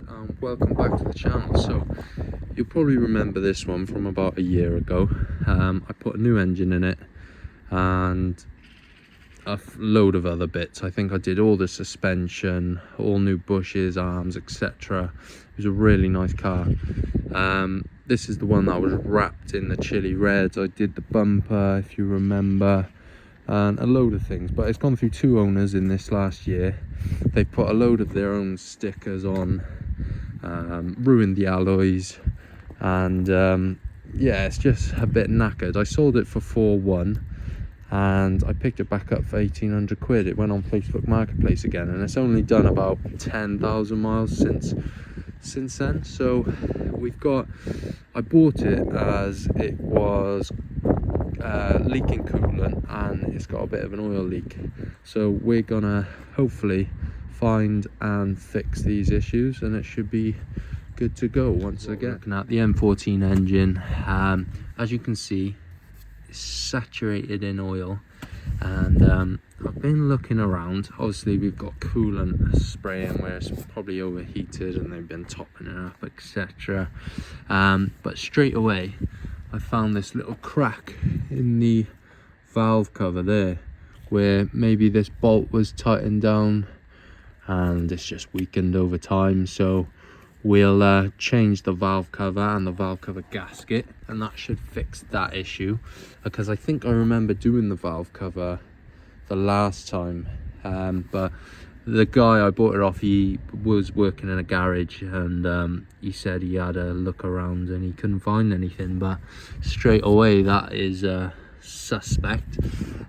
guys, welcome back to the channel. So you'll probably remember this one from about a year ago. I put a new engine in it and a load of other bits. I think I did all the suspension, all new bushes, arms, etc. It was a really nice car. This is the one that was wrapped in the chili reds. I did the bumper, if you remember, and a load of things, but it's gone through two owners in this last year. They put a load of their own stickers on, ruined the alloys, and yeah, it's just a bit knackered. I sold it for 4-1 and I picked it back up for 1800 quid. It went on Facebook Marketplace again, and it's only done about 10,000 miles since then. So I bought it as it was leaking coolant and it's got a bit of an oil leak, so we're gonna hopefully find and fix these issues and it should be good to go once again. Looking at the M14 engine, as you can see, it's saturated in oil, and I've been looking around. Obviously we've got coolant spraying where it's probably overheated and they've been topping it up, etc. But straight away I found this little crack in the valve cover there, where maybe this bolt was tightened down and it's just weakened over time. So we'll change the valve cover and the valve cover gasket, and that should fix that issue, because I think I remember doing the valve cover the last time, but the guy I bought it off, he was working in a garage, and he said he had a look around and he couldn't find anything, but straight away that is suspect.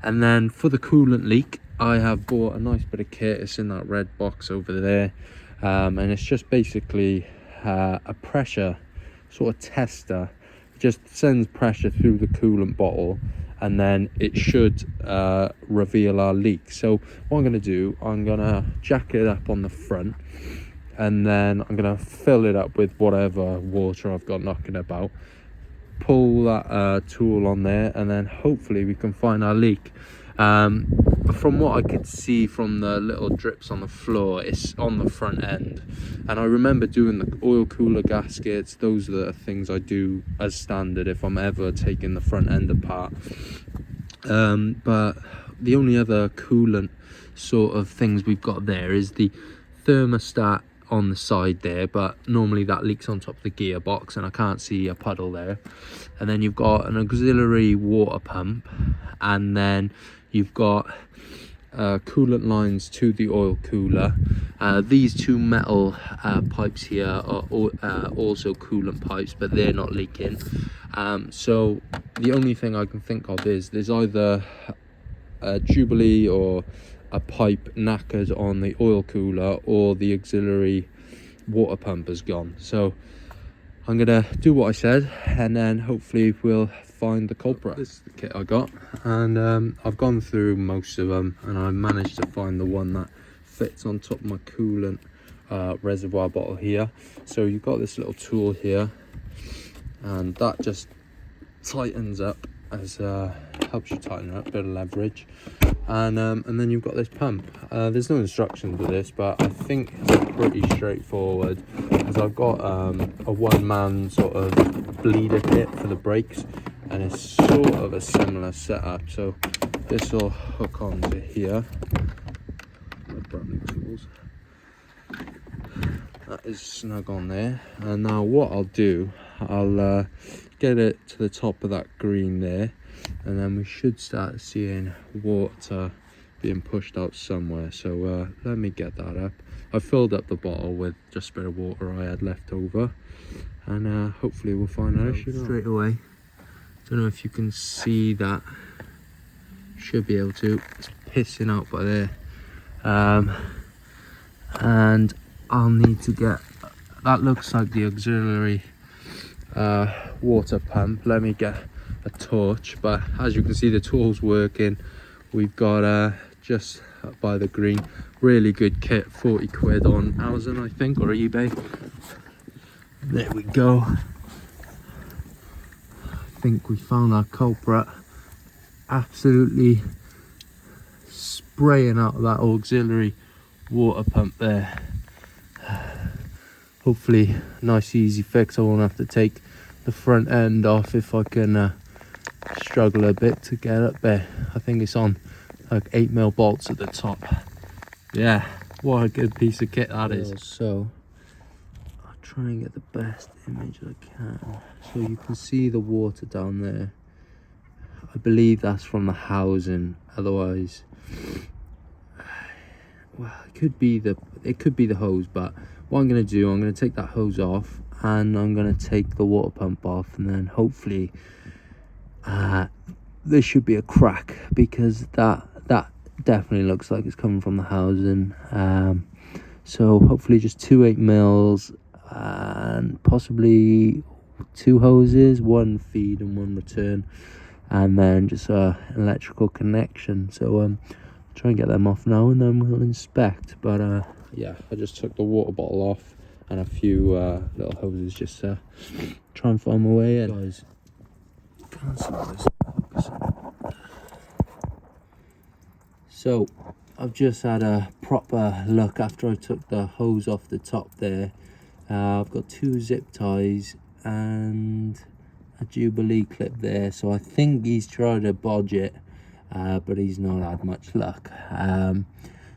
And then for the coolant leak, I have bought a nice bit of kit. It's in that red box over there, and it's just basically a pressure sort of tester. It just sends pressure through the coolant bottle and then it should reveal our leak. So what I'm going to do, I'm going to jack it up on the front, and then I'm going to fill it up with whatever water I've got knocking about, pull that tool on there, and then hopefully we can find our leak. From what I could see from the little drips on the floor, it's on the front end, and I remember doing the oil cooler gaskets. Those are the things I do as standard if I'm ever taking the front end apart. But the only other coolant sort of things we've got there is the thermostat on the side there, but normally that leaks on top of the gearbox and I can't see a puddle there. And then you've got an auxiliary water pump, and then you've got coolant lines to the oil cooler. These two metal pipes here are also coolant pipes, but they're not leaking. So the only thing I can think of is there's either a Jubilee or a pipe knackered on the oil cooler, or the auxiliary water pump has gone. So I'm gonna do what I said, and then hopefully we'll find the culprit. This is the kit I got, and I've gone through most of them and I managed to find the one that fits on top of my coolant reservoir bottle here. So you've got this little tool here, and that just tightens up, as helps you tighten up, a bit of leverage. And then you've got this pump. There's no instructions with this, but I think it's pretty straightforward, as I've got a one-man sort of bleeder kit for the brakes, and it's sort of a similar setup. So this will hook onto here. My brand new tools. That is snug on there. And now what I'll do, I'll get it to the top of that green there, and then we should start seeing water being pushed out somewhere. So let me get that up. I filled up the bottle with just a bit of water I had left over, and hopefully we'll find our issue straight away. Don't know if you can see that. Should be able to. It's pissing out by there, and I'll need to get, that looks like the auxiliary water pump. Let me get a torch, but as you can see the tool's working. We've got just by the green, really good kit, 40 quid on Amazon I think, or eBay. There we go. I think we found our culprit. Absolutely spraying out that auxiliary water pump there. hopefully nice easy fix. I won't have to take the front end off if I can struggle a bit to get up there. I think it's on like 8mm bolts at the top. Yeah, what a good piece of kit that is. So I'll try and get the best image I can. So you can see the water down there. I believe that's from the housing, otherwise, well, it could be the hose. But what I'm going to do, I'm going to take that hose off and I'm going to take the water pump off, and then hopefully there should be a crack, because that definitely looks like it's coming from the housing. So hopefully just 2 8mm and possibly 2 hoses, 1 feed and 1 return, and then just an electrical connection. So try and get them off now, and then we'll inspect. But yeah, I just took the water bottle off and a few little hoses just to try and find my way in. Guys, can't see this focusing. So I've just had a proper look after I took the hose off the top there. I've got 2 zip ties and a Jubilee clip there, so I think he's tried to bodge it, but he's not had much luck.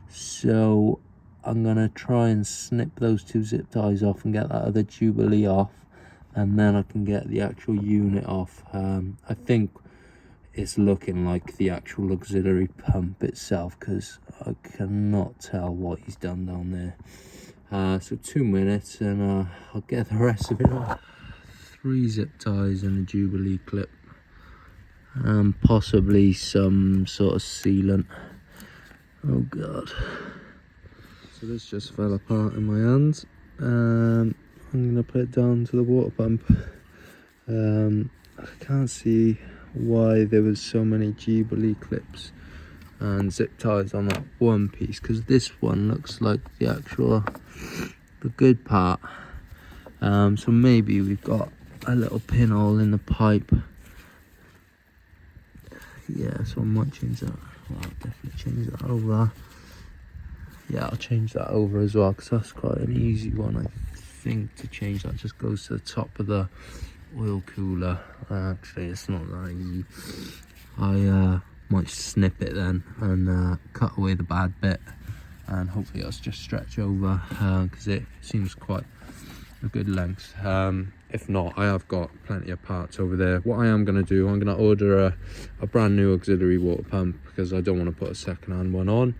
So I'm gonna try and snip those 2 zip ties off and get that other Jubilee off, and then I can get the actual unit off. I think it's looking like the actual auxiliary pump itself, because I cannot tell what he's done down there. So 2 minutes and I'll get the rest of it off. 3 zip ties and a Jubilee clip, and possibly some sort of sealant. Oh god. So this just fell apart in my hands. I'm gonna put it down to the water pump. I can't see why there was so many Jubilee clips and zip ties on that one piece, because this one looks like the good part. So maybe we've got a little pinhole in the pipe. Yeah, so I might change that. Well, I'll definitely change that over. Yeah, I'll change that over as well, because that's quite an easy one, I think, to change. That just goes to the top of the oil cooler. Actually, it's not that easy. I might snip it then and cut away the bad bit, and hopefully it'll just stretch over, because it seems quite a good length. If not, I have got plenty of parts over there. What I am going to do, I'm going to order a brand new auxiliary water pump, because I don't want to put a second-hand one on.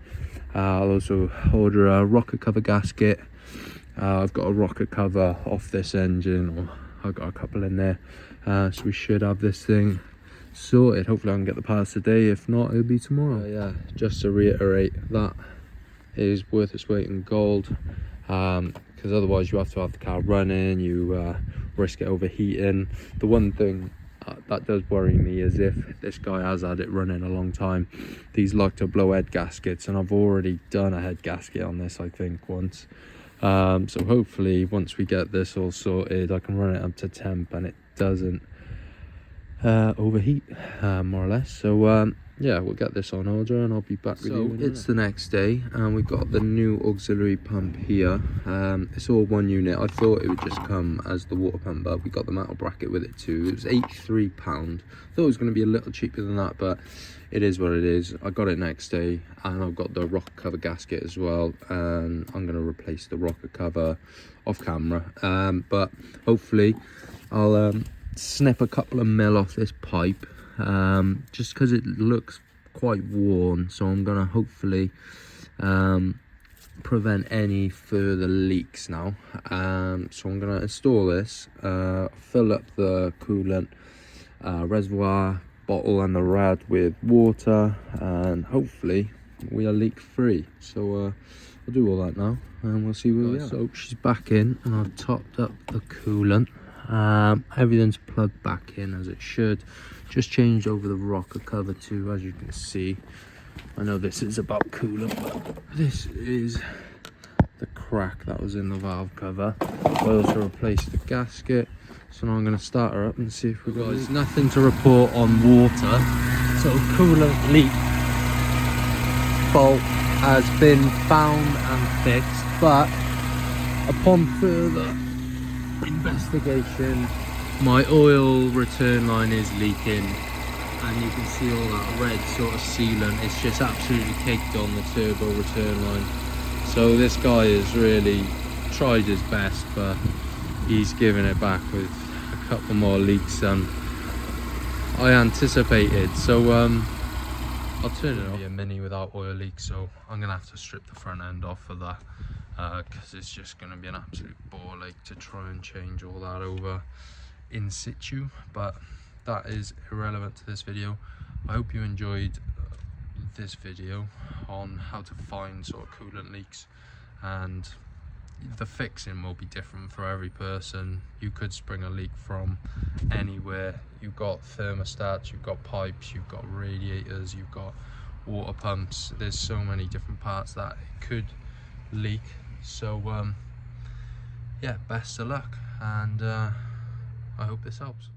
I'll also order a rocket cover gasket. I've got a rocket cover off this engine, or I've got a couple in there, so we should have this thing sorted. Hopefully I can get the parts today. If not, it'll be tomorrow. Yeah, just to reiterate, that is worth its weight in gold, because otherwise you have to have the car running, you risk it overheating. The one thing that does worry me is if this guy has had it running a long time, these like to blow head gaskets, and I've already done a head gasket on this, I think, once. So hopefully once we get this all sorted, I can run it up to temp and it doesn't overheat, more or less. So yeah, we'll get this on order and I'll be back with you. It's the next day and we've got the new auxiliary pump here. It's all one unit. I thought it would just come as the water pump, but we got the metal bracket with it too. It was £83. Thought it was going to be a little cheaper than that, but it is what it is. I got it next day, and I've got the rocker cover gasket as well, and I'm going to replace the rocker cover off camera. But hopefully I'll snip a couple of mil off this pipe, just because it looks quite worn. So I'm going to hopefully prevent any further leaks now. So I'm going to install this, fill up the coolant reservoir bottle and the rad with water, and hopefully we are leak free. So I'll do all that now and we'll see where we are. So she's back in and I've topped up the coolant. Everything's plugged back in as it should. Just changed over the rocker cover too, as you can see. I know this is about coolant, but this is the crack that was in the valve cover. I also replaced the gasket. So now I'm going to start her up and see if we've got nothing to report on water. So coolant leak fault has been found and fixed, but Upon further investigation, my oil return line is leaking, and you can see all that red sort of sealant. It's just absolutely caked on the turbo return line. So this guy has really tried his best, but he's given it back with a couple more leaks than I anticipated. So I'll turn it off. Be a Mini without oil leak, so I'm gonna have to strip the front end off for that, because it's just gonna be an absolute ball ache to try and change all that over in situ. But that is irrelevant to this video. I hope you enjoyed this video on how to find sort of coolant leaks, and the fixing will be different for every person. You could spring a leak from anywhere. You've got thermostats, you've got pipes, you've got radiators, you've got water pumps. There's so many different parts that it could leak. So yeah, best of luck, and I hope this helps.